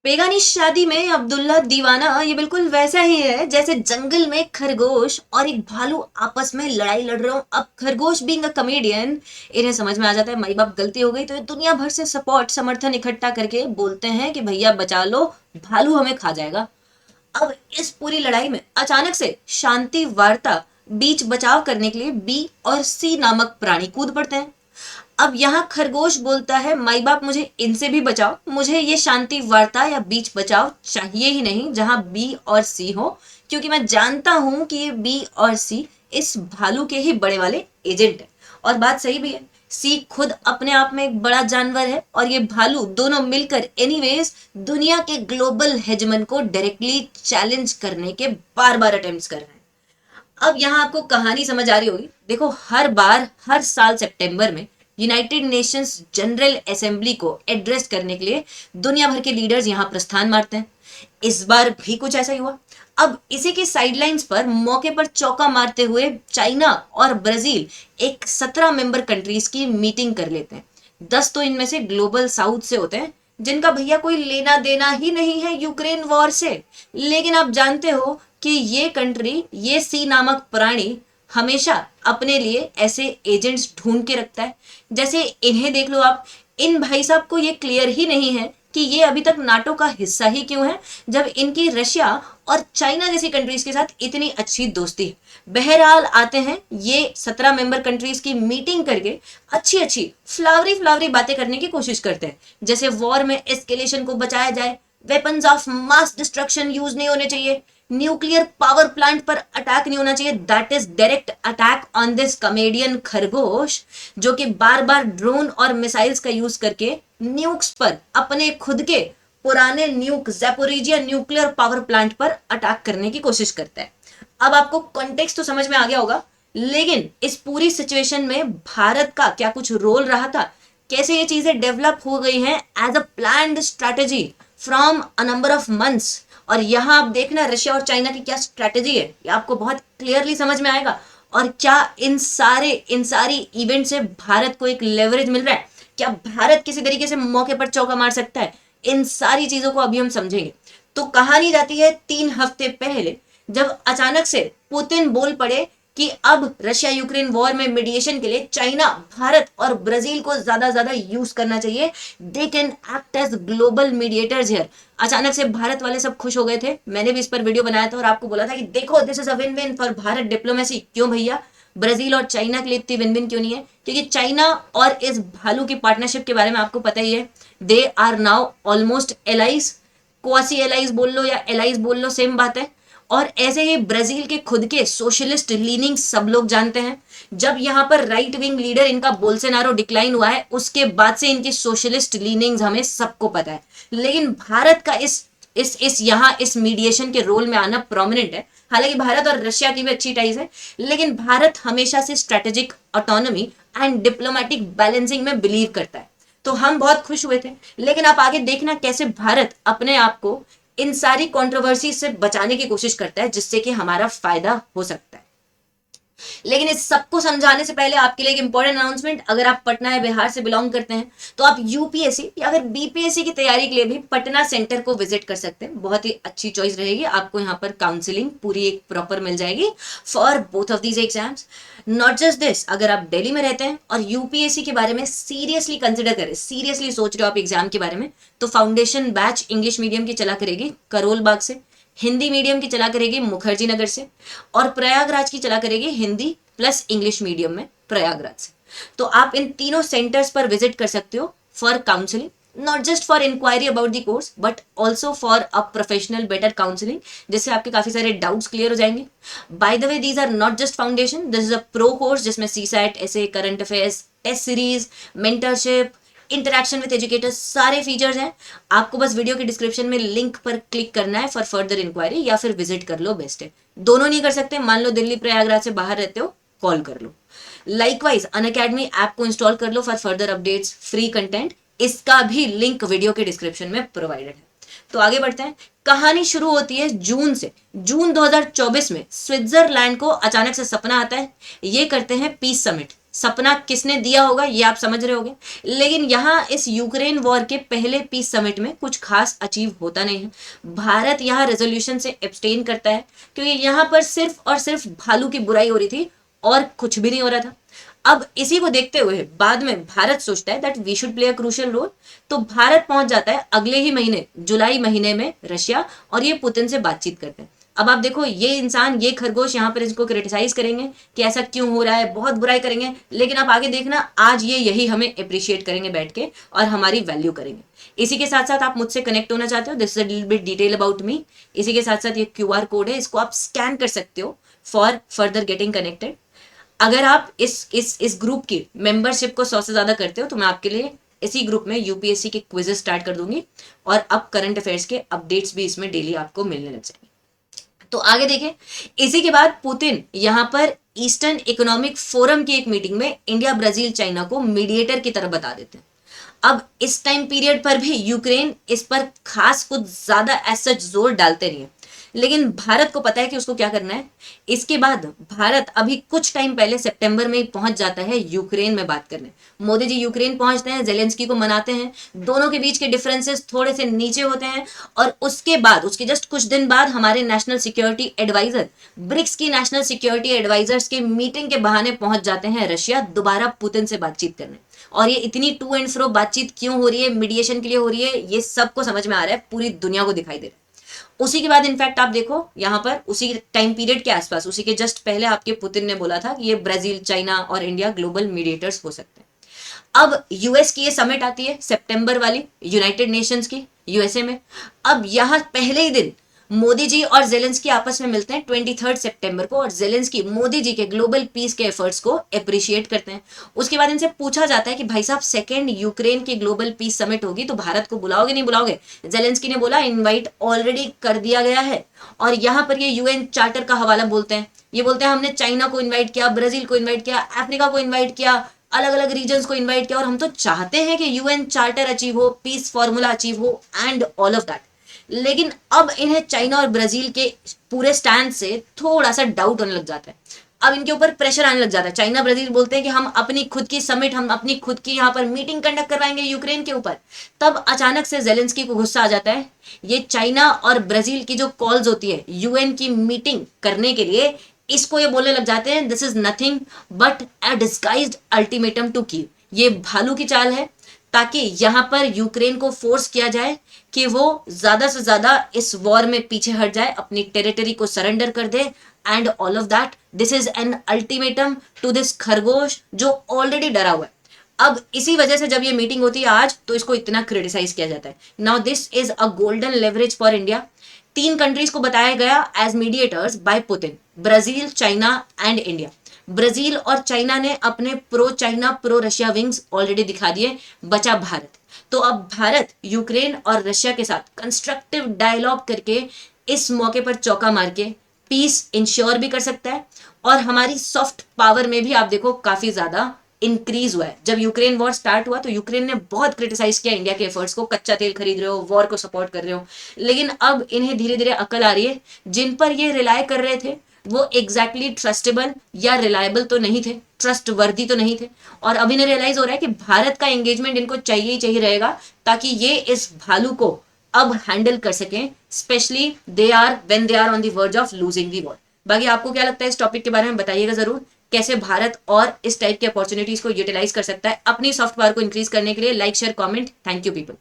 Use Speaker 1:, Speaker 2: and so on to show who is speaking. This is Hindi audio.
Speaker 1: बेगानी शादी में अब्दुल्ला दीवाना ये बिल्कुल वैसा ही है जैसे जंगल में खरगोश और एक भालू आपस में लड़ाई लड़ रहे हो। अब खरगोश बीइंग अ कमेडियन, इन्हें समझ में आ जाता है माई बाप गलती हो गई तो ये दुनिया भर से सपोर्ट समर्थन इकट्ठा करके बोलते हैं कि भैया बचा लो, भालू हमें खा जाएगा। अब इस पूरी लड़ाई में अचानक से शांति वार्ता बीच बचाव करने के लिए बी और सी नामक प्राणी कूद पड़ते हैं। अब यहाँ खरगोश बोलता है माई बाप मुझे इनसे भी बचाओ, मुझे ये शांति वार्ता या बीच बचाव चाहिए ही नहीं जहां बी और सी हो, क्योंकि मैं जानता हूं कि ये बी और सी इस भालू के ही बड़े वाले एजेंट है। और बात सही भी है, सी खुद अपने आप में एक बड़ा जानवर है और ये भालू दोनों मिलकर एनीवेज दुनिया के ग्लोबल हेजमन को डायरेक्टली चैलेंज करने के बार बार अटेम्प्ट्स कर रहे हैं। अब यहाँ आपको कहानी समझ आ रही होगी। देखो, हर बार हर साल सितंबर में यूनाइटेड नेशंस जनरल असेंबली को एड्रेस करने के लिए दुनिया भर के लीडर्स यहाँ प्रस्थान मारते हैं। इस बार भी कुछ ऐसा ही हुआ। अब इसी के साइडलाइंस पर मौके पर चौका मारते हुए चाइना और ब्राजील एक 17 मेंबर कंट्रीज की मीटिंग कर लेते हैं। 10 तो इनमें से ग्लोबल साउथ से होते हैं, जिनका भैया कोई लेना देना ही नहीं है यूक्रेन वॉर से। लेकिन आप जानते हो कि ये कंट्री, ये सी नामक प्राणी हमेशा अपने लिए ऐसे एजेंट्स ढूंढ के रखता है। जैसे इन्हें देख लो आप, इन भाई साहब को ये क्लियर ही नहीं है कि ये अभी तक नाटो का हिस्सा ही क्यों है, जब इनकी रशिया और चाइना जैसी कंट्रीज के साथ इतनी अच्छी दोस्ती है। बहरहाल आते हैं ये 17 मेंबर कंट्रीज की मीटिंग करके अच्छी अच्छी फ्लावरी फ्लावरी बातें करने की कोशिश करते हैं, जैसे वॉर में एस्केलेशन को बचाया जाए, weapons of mass destruction use नहीं होने चाहिए, न्यूक्लियर पावर प्लांट पर अटैक नहीं होना चाहिए, that is direct attack on this comedian खरगोश, जो कि बार बार ड्रोन और मिसाइल्स का यूज करके न्यूक्स पर अपने खुद के पुराने न्यूक जैपोरिजिया न्यूक्लियर पावर प्लांट पर अटैक करने की कोशिश करता है। अब आपको कॉन्टेक्स्ट तो समझ में आ गया होगा, लेकिन इस पूरी सिचुएशन में भारत का क्या कुछ रोल रहा था, कैसे ये चीजें डेवलप हो गई हैं as a planned strategy from a number of months. और यहां आप देखना रशिया और चाइना की क्या स्ट्रेटेजी है, ये आपको बहुत क्लियरली समझ में आएगा। और क्या इन सारी इवेंट से भारत को एक लेवरेज मिल रहा है, क्या भारत किसी तरीके से मौके पर चौका मार सकता है, इन सारी चीजों को अभी हम समझेंगे। तो कहानी जाती है 3 हफ्ते पहले, जब अचानक से पुतिन बोल पड़े कि अब रशिया यूक्रेन वॉर में मीडिएशन के लिए चाइना, भारत और ब्राजील को ज्यादा यूज करना चाहिए। They can act as global mediators here. अचानक से भारत वाले सब खुश हो गए थे। मैंने भी इस पर वीडियो बनाया था और आपको बोला था कि देखो this is a win win for Bharat diplomacy. क्यों भैया, ब्राजील और चाइना के लिए इतनी विन विन क्यों नहीं है? क्योंकि चाइना और इस भालू की पार्टनरशिप के बारे में आपको पता ही है, they are now almost allies, quasi allies बोल लो या एलाइज बोल लो, सेम बात है। और ऐसे ही ब्राजील के खुद के सोशलिस्ट लीनिंग सब लोग जानते हैं। जब यहाँ पर राइट विंग लीडर इनका बोल्सोनारो डिक्लाइन हुआ है, उसके बाद से इनकी सोशलिस्ट लीनिंग्स हमें सबको पता है। लेकिन भारत का इस यहाँ इस मीडिएशन के रोल में आना प्रोमिनेंट है। हालांकि भारत और रशिया की भी अच्छी टाइज है, लेकिन भारत हमेशा से strategic autonomy and diplomatic balancing में बिलीव करता है। तो हम बहुत खुश हुए थे। लेकिन आप आगे देखना कैसे भारत अपने आप को इन सारी कंट्रोवर्सी से बचाने की कोशिश करता है, जिससे कि हमारा फायदा हो सकता है। लेकिन इस सबको समझाने से पहले आपके लिए एक इंपॉर्टेंट अनाउंसमेंट, अगर आप पटना या बिहार से बिलोंग करते हैं तो आप यूपीएससी या फिर बीपीएससी की तैयारी के लिए भी पटना सेंटर को विजिट कर सकते हैं। बहुत ही अच्छी चॉइस रहेगी, आपको यहाँ पर काउंसलिंग पूरी एक प्रॉपर मिल जाएगी for both of these exams. Not just this, अगर आप दिल्ली में रहते हैं और यूपीएससी के बारे में सीरियसली कंसिडर करें, सीरियसली सोच रहे हो आप एग्जाम के बारे में, तो फाउंडेशन बैच इंग्लिश मीडियम की चला करेगी करोल बाग से, हिंदी मीडियम की चला करेगी मुखर्जी नगर से, और प्रयागराज की चला करेगी हिंदी प्लस इंग्लिश मीडियम में प्रयागराज से। तो आप इन तीनों सेंटर्स पर विजिट कर सकते हो for counselling, not just for inquiry about the course but also for a professional better counselling, जिससे आपके काफी सारे डाउट्स क्लियर हो जाएंगे। By the way, these are not just foundation, this is a pro course जिसमें सीसैट, ऐसे current affairs, test series, mentorship, interaction with educators, सारे फीचर्स हैं। आपको बस वीडियो के डिस्क्रिप्शन में लिंक पर क्लिक करना है फॉर फर्दर इंक्वायरी, या फिर विजिट कर लो, बेस्ट है। दोनों नहीं कर सकते, मान लो दिल्ली प्रयागराज से बाहर रहते हो, कॉल कर लो। लाइकवाइज अनअकैडमी ऐप को इंस्टॉल कर लो for further updates, free content, इसका भी लिंक वीडियो के डिस्क्रिप्शन में प्रोवाइडेड है। तो आगे बढ़ते हैं। कहानी शुरू होती है जून से। जून 2024 में स्विट्जरलैंड को अचानक से सपना आता है, ये करते हैं पीस समिट। सपना किसने दिया होगा ये आप समझ रहे होगे। लेकिन यहाँ इस यूक्रेन वॉर के पहले पीस समिट में कुछ खास अचीव होता नहीं है। भारत यहाँ रेजोल्यूशन से एब्सटेन करता है क्योंकि यहाँ पर सिर्फ और सिर्फ भालू की बुराई हो रही थी और कुछ भी नहीं हो रहा था। अब इसी को देखते हुए बाद में भारत सोचता है that we should play a crucial role, तो भारत पहुंच जाता है अगले ही महीने जुलाई महीने में रशिया, और ये पुतिन से बातचीत करते हैं। अब आप देखो ये इंसान, ये खरगोश यहाँ पर इसको क्रिटिसाइज करेंगे कि ऐसा क्यों हो रहा है, बहुत बुराई करेंगे, लेकिन आप आगे देखना आज ये यही हमें अप्रिशिएट करेंगे बैठ के और हमारी वैल्यू करेंगे। इसी के साथ साथ आप मुझसे कनेक्ट होना चाहते हो, this is a little bit detail about me. इसी के साथ साथ ये क्यूआर कोड है, इसको आप स्कैन कर सकते हो फॉर फर्दर गेटिंग कनेक्टेड। अगर आप इस ग्रुप की मेंबरशिप को 100 से ज्यादा करते हो तो मैं आपके लिए इसी ग्रुप में यूपीएससी के क्विजेस स्टार्ट कर दूंगी और अब करंट अफेयर्स के अपडेट्स भी इसमें डेली आपको मिलने लग जाएंगे। तो आगे देखें, इसी के बाद पुतिन यहां पर ईस्टर्न इकोनॉमिक फोरम की एक मीटिंग में इंडिया ब्राजील चाइना को मीडिएटर की तरह बता देते हैं। अब इस टाइम पीरियड पर भी यूक्रेन इस पर खास कुछ ज्यादा एज सच जोर डालते नहीं है, लेकिन भारत को पता है कि उसको क्या करना है। इसके बाद भारत अभी कुछ टाइम पहले सितंबर में ही पहुंच जाता है यूक्रेन में बात करने। मोदी जी यूक्रेन पहुंचते हैं, जेलेंस्की को मनाते हैं, दोनों के बीच के डिफरेंसेस थोड़े से नीचे होते हैं, और उसके बाद उसके जस्ट कुछ दिन बाद हमारे नेशनल सिक्योरिटी एडवाइजर, ब्रिक्स की नेशनल सिक्योरिटी एडवाइजर्स के मीटिंग के बहाने पहुंच जाते हैं रशिया दोबारा पुतिन से बातचीत करने। और ये इतनी टू एंड फ्रो बातचीत क्यों हो रही है, मीडिएशन के लिए हो रही है, ये सबको समझ में आ रहा है, पूरी दुनिया को दिखाई दे रहा है। उसी के बाद इनफैक्ट आप देखो यहाँ पर उसी टाइम पीरियड के आसपास, उसी के जस्ट पहले आपके पुतिन ने बोला था कि ये ब्राजील, चाइना और इंडिया ग्लोबल मीडिएटर्स हो सकते हैं। अब यूएस की ये समिट आती है सितंबर वाली, यूनाइटेड नेशंस की, यूएसए में। अब यहाँ पहले ही दिन मोदी जी और जेलेंस्की आपस में मिलते हैं 23 सितंबर को, और जेलेंस्की मोदी जी के ग्लोबल पीस के एफर्ट्स को अप्रिशिएट करते हैं। उसके बाद इनसे पूछा जाता है कि भाई साहब सेकेंड यूक्रेन की ग्लोबल पीस समिट होगी तो भारत को बुलाओगे नहीं बुलाओगे? जेलेंस्की ने बोला इनवाइट ऑलरेडी कर दिया गया है, और यहाँ पर ये यूएन चार्टर का हवाला बोलते हैं। ये बोलते हैं हमने चाइना को इन्वाइट किया, ब्राजील को इन्वाइट किया, अफ्रीका को इन्वाइट किया, अलग अलग रीजन्स को इन्वाइट किया, और हम तो चाहते हैं कि यूएन चार्टर अचीव हो, पीस फॉर्मूला अचीव हो एंड ऑल ऑफ दैट। लेकिन अब इन्हें चाइना और ब्राजील के पूरे स्टैंड से थोड़ा सा डाउट होने लग जाता है। अब इनके ऊपर प्रेशर आने लग जाता है। चाइना ब्राजील बोलते हैं कि हम अपनी खुद की समिट, हम अपनी खुद की यहाँ पर मीटिंग कंडक्ट करवाएंगे यूक्रेन के ऊपर। तब अचानक से जेलेंस्की को गुस्सा आ जाता है। ये चाइना और ब्राजील की जो कॉल्स होती है यूएन की मीटिंग करने के लिए, इसको ये बोलने लग जाते हैं this is nothing but a disguised ultimatum to Kyiv. ये भालू की चाल है ताकि यहां पर यूक्रेन को फोर्स किया जाए कि वो ज्यादा से ज्यादा इस वॉर में पीछे हट जाए, अपनी टेरिटरी को सरेंडर कर दे and all of that. This is an ultimatum to this खरगोश जो ऑलरेडी डरा हुआ है। अब इसी वजह से जब ये मीटिंग होती है आज, तो इसको इतना क्रिटिसाइज किया जाता है। Now this is a golden leverage for India. 3 countries को बताया गया as mediators by Putin, Brazil, China and India. Brazil और चाइना ने अपने pro China pro Russia wings already दिखा दिए, बचा भारत। तो अब भारत यूक्रेन और रशिया के साथ कंस्ट्रक्टिव डायलॉग करके इस मौके पर चौका मार के पीस इंश्योर भी कर सकता है, और हमारी सॉफ्ट पावर में भी आप देखो काफी ज्यादा इंक्रीज हुआ है। जब यूक्रेन वॉर स्टार्ट हुआ तो यूक्रेन ने बहुत क्रिटिसाइज किया इंडिया के एफर्ट्स को, कच्चा तेल खरीद रहे हो, वॉर को सपोर्ट कर रहे हो। लेकिन अब इन्हें धीरे धीरे अकल आ रही है, जिन पर ये रिलाय कर रहे थे वो एग्जैक्टली ट्रस्टेबल या रिलायबल तो नहीं थे, ट्रस्ट वर्दी तो नहीं थे। और अब इन्हें रियलाइज हो रहा है कि भारत का एंगेजमेंट इनको चाहिए ही चाहिए रहेगा, ताकि ये इस भालू को अब हैंडल कर सकें, specially they are when they are on the verge of losing the war. बाकी आपको क्या लगता है इस टॉपिक के बारे में बताइएगा जरूर, कैसे भारत और इस टाइप की अपॉर्चुनिटीज को यूटिलाइज कर सकता है अपनी सॉफ्ट पावर को इंक्रीज करने के लिए। Like, share, comment. Thank you people.